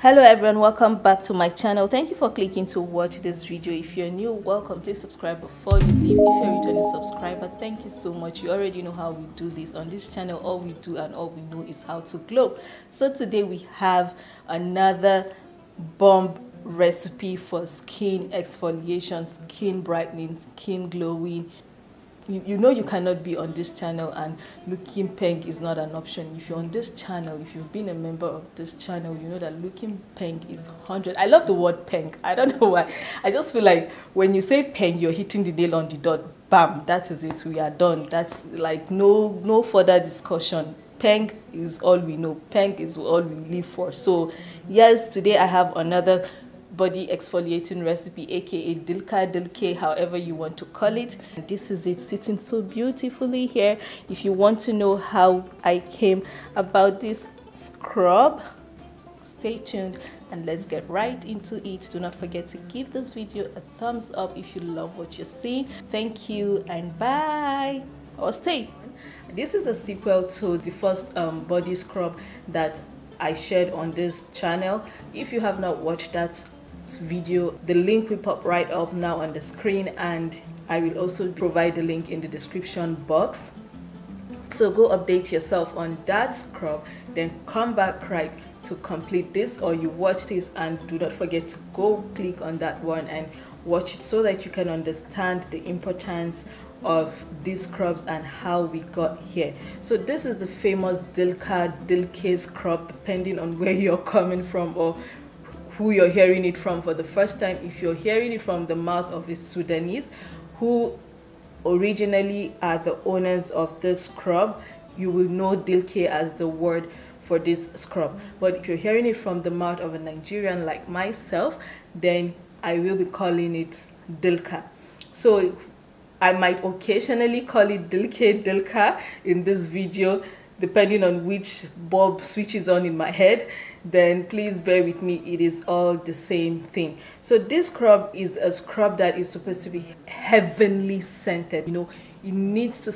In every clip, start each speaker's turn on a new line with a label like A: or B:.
A: Hello everyone, welcome back to my channel. Thank you for clicking to watch this video. If you're new, welcome. Please subscribe before you leave. If you're a returning subscriber, thank you so much. You already know how we do this on this channel. All we do and all we know is how to glow. So today we have another bomb recipe for skin exfoliation, skin brightening, skin glowing. You know you cannot be on this channel and looking pink is not an option. If you're on this channel, if you've been a member of this channel, you know that looking pink is 100. I love the word pink. I don't know why. I just feel like when you say pink, you're hitting the nail on the dot. Bam, that is it. We are done. That's like no further discussion. Pink is all we know. Pink is all we live for. So yes, today I have another body exfoliating recipe, aka dilka, however you want to call it. And this is it, sitting so beautifully here. If you want to know how I came about this scrub, stay tuned and let's get right into it. Do not forget to give this video a thumbs up if you love what you're seeing. Thank you and bye, or stay. This is a sequel to the first body scrub that I shared on this channel. If you have not watched that video, the link will pop right up now on the screen, and I will also provide the link in the description box. So go update yourself on that scrub, then come back right to complete this, or you watch this and do not forget to go click on that one and watch it so that you can understand the importance of these scrubs and how we got here. So this is the famous Dilka scrub, depending on where you're coming from or who you're hearing it from for the first time. If you're hearing it from the mouth of a Sudanese who originally are the owners of this scrub, you will know Dilka as the word for this scrub. But if you're hearing it from the mouth of a Nigerian like myself, then I will be calling it Dilka. So I might occasionally call it Dilka in this video, depending on which bulb switches on in my head. Then please bear with me, it is all the same thing. So this scrub is a scrub that is supposed to be heavenly scented. You know, it needs to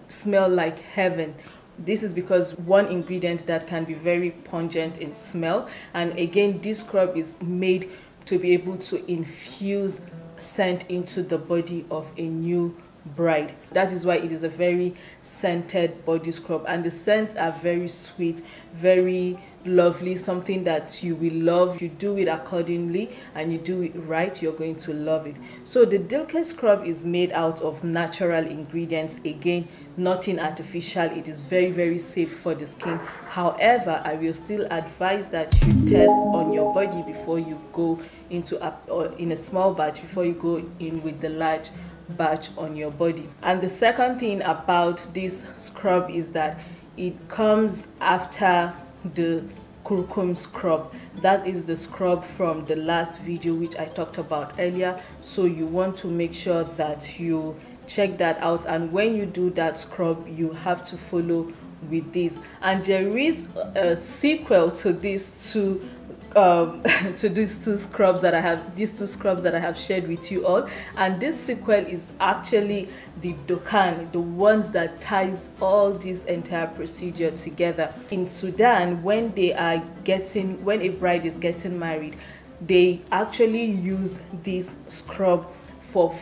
A: smell like heaven. This is because one ingredient that can be very pungent in smell, and again this scrub is made to be able to infuse scent into the body of a new bride. That is why it is a very scented body scrub, and the scents are very sweet, very lovely, something that you will love. You do it accordingly and you do it right, you're going to love it. So the Dilka scrub is made out of natural ingredients, again nothing artificial. It is very safe for the skin. However, I will still advise that you test on your body before you go into in a small batch, before you go in with the large batch on your body. And the second thing about this scrub is that it comes after the KURKUM scrub. That is the scrub from the last video which I talked about earlier. So you want to make sure that you check that out, and when you do that scrub you have to follow with this. And there is a sequel to these two these two scrubs that I have shared with you all, and this sequel is actually the dokan, the ones that ties all this entire procedure together. In Sudan, when a bride is getting married, they actually use this scrub for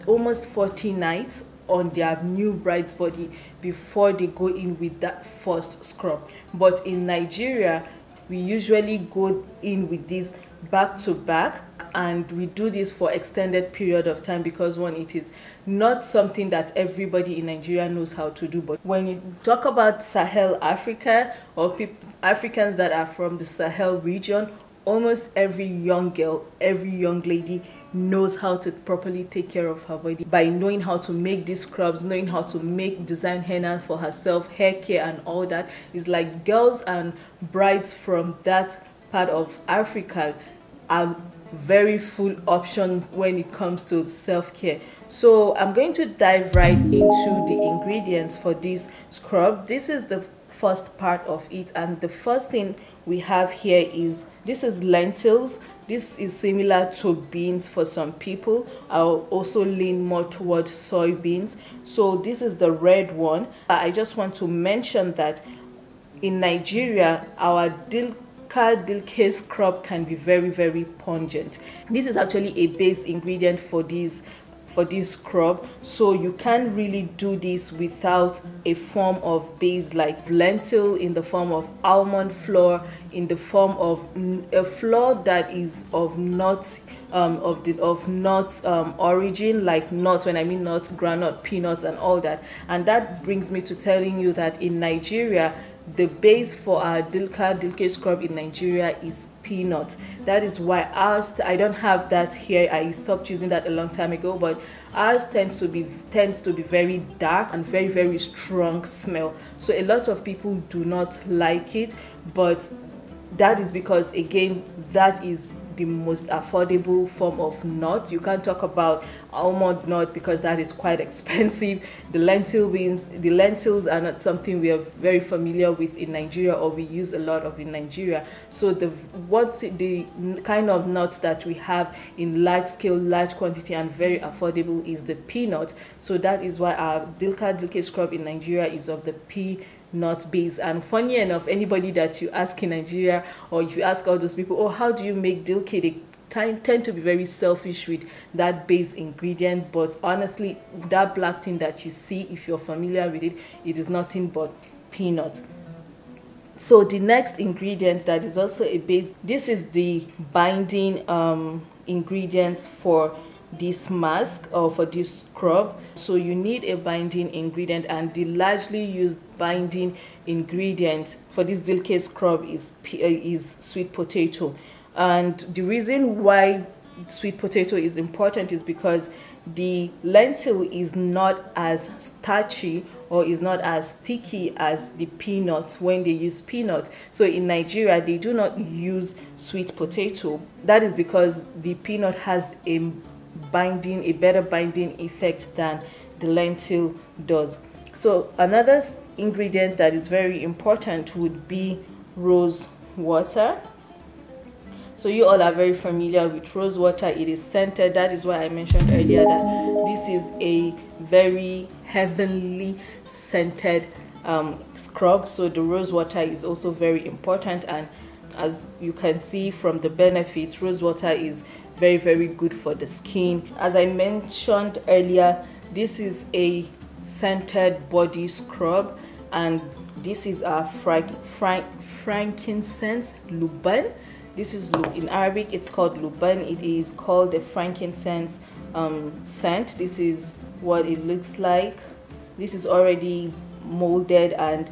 A: almost 40 nights on their new bride's body before they go in with that first scrub. But in Nigeria, we usually go in with this back to back, and we do this for extended period of time because one, it is not something that everybody in Nigeria knows how to do. But when you talk about Sahel Africa, or Africans that are from the Sahel region, almost every young girl, every young lady knows how to properly take care of her body by knowing how to make these scrubs, knowing how to make design henna for herself, hair care and all that. It's like girls and brides from that part of Africa are very full options when it comes to self-care. So I'm going to dive right into the ingredients for this scrub. This is the first part of it, and the first thing we have here is, this is lentils. This is similar to beans for some people. I'll also lean more towards soybeans. So this is the red one. I just want to mention that in Nigeria, our Dilka scrub can be very pungent. This is actually a base ingredient for this scrub, so you can't really do this without a form of base like lentil, in the form of almond flour, in the form of a flour that is of nuts, origin, like nuts. When I mean nuts, groundnut, peanuts and all that. And that brings me to telling you that in Nigeria, the base for our Dilka scrub in Nigeria is peanut. That is why ours, I don't have that here, I stopped using that a long time ago, but ours tends to be very dark and very strong smell. So a lot of people do not like it, but that is because, again, that is the most affordable form of nut. You can't talk about almond nut because that is quite expensive. The lentils are not something we are very familiar with in Nigeria, or we use a lot of in Nigeria. So the kind of nuts that we have in large scale, large quantity and very affordable is the peanut. So that is why our Dilka scrub in Nigeria is of the peanut base. And funny enough, anybody that you ask in Nigeria, or if you ask all those people, oh, how do you make Dilka, they tend to be very selfish with that base ingredient. But honestly, that black thing that you see, if you're familiar with it, it is nothing but peanut. So the next ingredient that is also a base, this is the binding ingredients for this mask or for this scrub. So you need a binding ingredient, and the largely used binding ingredient for this Dilka scrub is sweet potato. And the reason why sweet potato is important is because the lentil is not as starchy or is not as sticky as the peanut when they use peanut. So in Nigeria, they do not use sweet potato. That is because the peanut has a better binding effect than the lentil does. So another ingredient that is very important would be rose water. So you all are very familiar with rose water. It is scented. That is why I mentioned earlier that this is a very heavenly scented scrub. So the rose water is also very important, and as you can see from the benefits, rose water is very good for the skin. As I mentioned earlier, this is a scented body scrub, and this is our frankincense luban. This is, in Arabic it's called luban. It is called the frankincense scent. This is what it looks like. This is already molded, and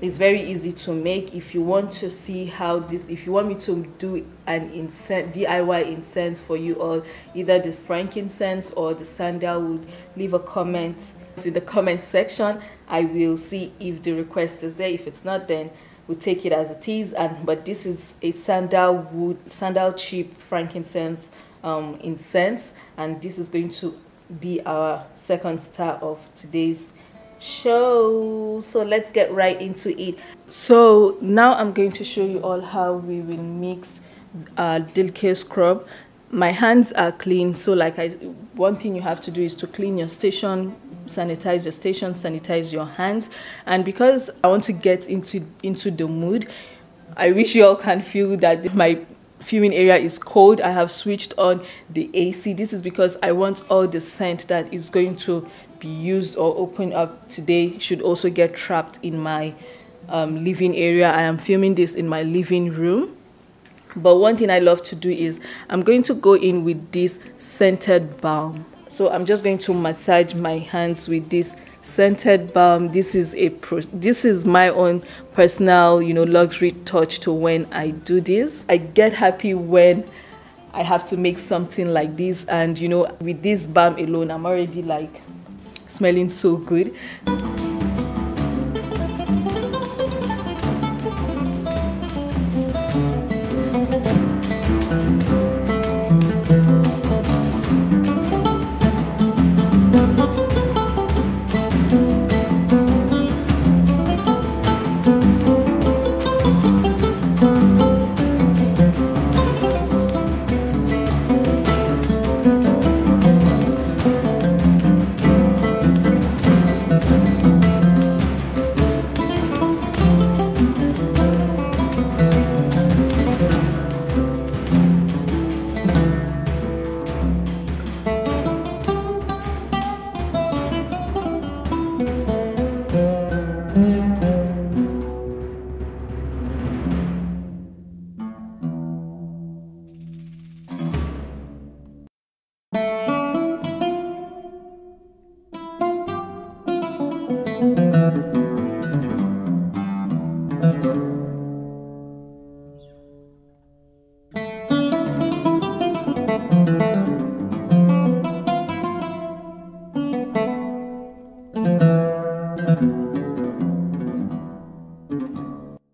A: it's very easy to make. If you want to see how this, if you want me to do an incense, DIY incense for you all, either the frankincense or the sandalwood, leave a comment in the comment section. I will see if the request is there. If it's not, then we'll take it as it is. But this is a sandal chip frankincense incense, and this is going to be our second star of today's show. So let's get right into it. So now I'm going to show you all how we will mix Dilka scrub. My hands are clean, so one thing you have to do is to clean your station, sanitize your station, sanitize your hands. And because I want to get into the mood, I wish you all can feel that my filming area is cold. I have switched on the AC. This is because I want all the scent that is going to be used or open up today should also get trapped in my living area. I am filming this in my living room. But one thing I love to do is I'm going to go in with this scented balm. So I'm just going to massage my hands with this scented balm. This is my own personal, luxury touch to when I do this. I get happy when I have to make something like this, and with this balm alone, I'm already smelling so good.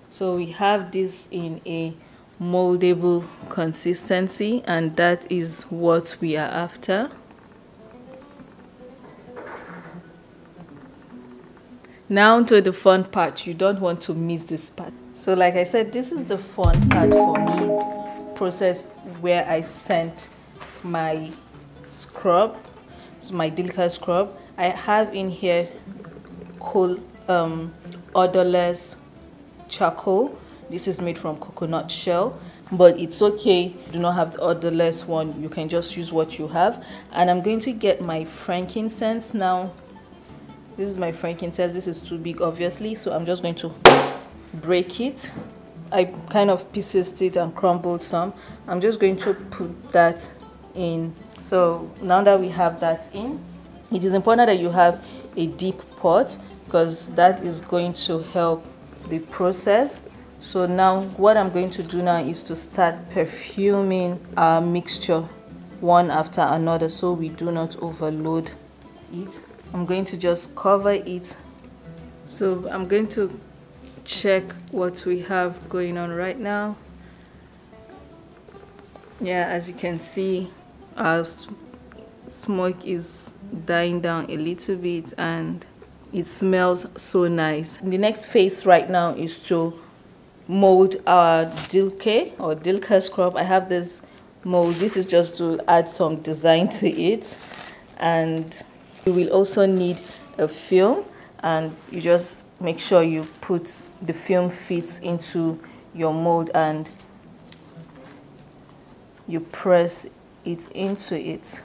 A: So we have this in a moldable consistency, and that is what we are after. Now to the fun part. You don't want to miss this part. So like I said, this is the fun part for me, process where I sent my scrub, so my Dilka scrub. I have in here odorless charcoal. This is made from coconut shell, but it's okay, do not have the odorless one, you can just use what you have. And I'm going to get my frankincense now. This is my frankincense. This is too big obviously, so I'm just going to break it. I kind of pieced it and crumbled some. I'm just going to put that in. So now that we have that in, it is important that you have a deep pot, because that is going to help the process. So now what I'm going to do now is to start perfuming our mixture one after another, so we do not overload it. I'm going to just cover it. So I'm going to check what we have going on right now. Yeah, as you can see, our smoke is dying down a little bit and it smells so nice. The next phase right now is to mold our Dilka or Dilka scrub. I have this mold. This is just to add some design to it, and you will also need a film, and you just make sure you put the film fits into your mold and you press it into it.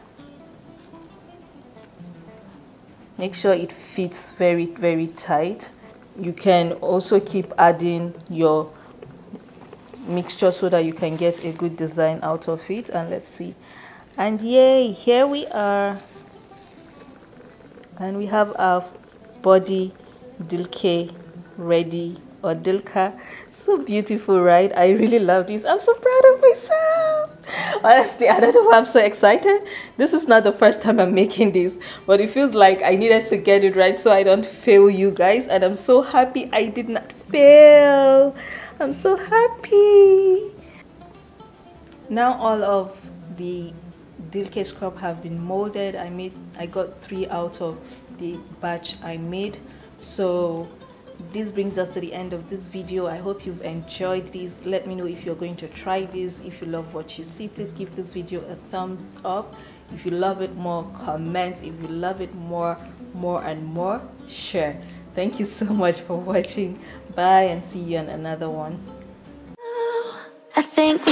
A: Make sure it fits very, very tight. You can also keep adding your mixture so that you can get a good design out of it. And let's see. And yay, here we are. And we have our body Dilka ready, or Dilka. So beautiful, right? I really love this. I'm so proud of myself. Honestly, I don't know why I'm so excited. This is not the first time I'm making this, but it feels like I needed to get it right so I don't fail you guys. And I'm so happy I did not fail. I'm so happy. Now all of the Dilka scrub have been molded. I got 3 out of the batch I made. So this brings us to the end of this video. I hope you've enjoyed this. Let me know if you're going to try this. If you love what you see, please give this video a thumbs up. If you love it more, comment. If you love it more and more, share. Thank you so much for watching. Bye, and see you on another one.
B: I think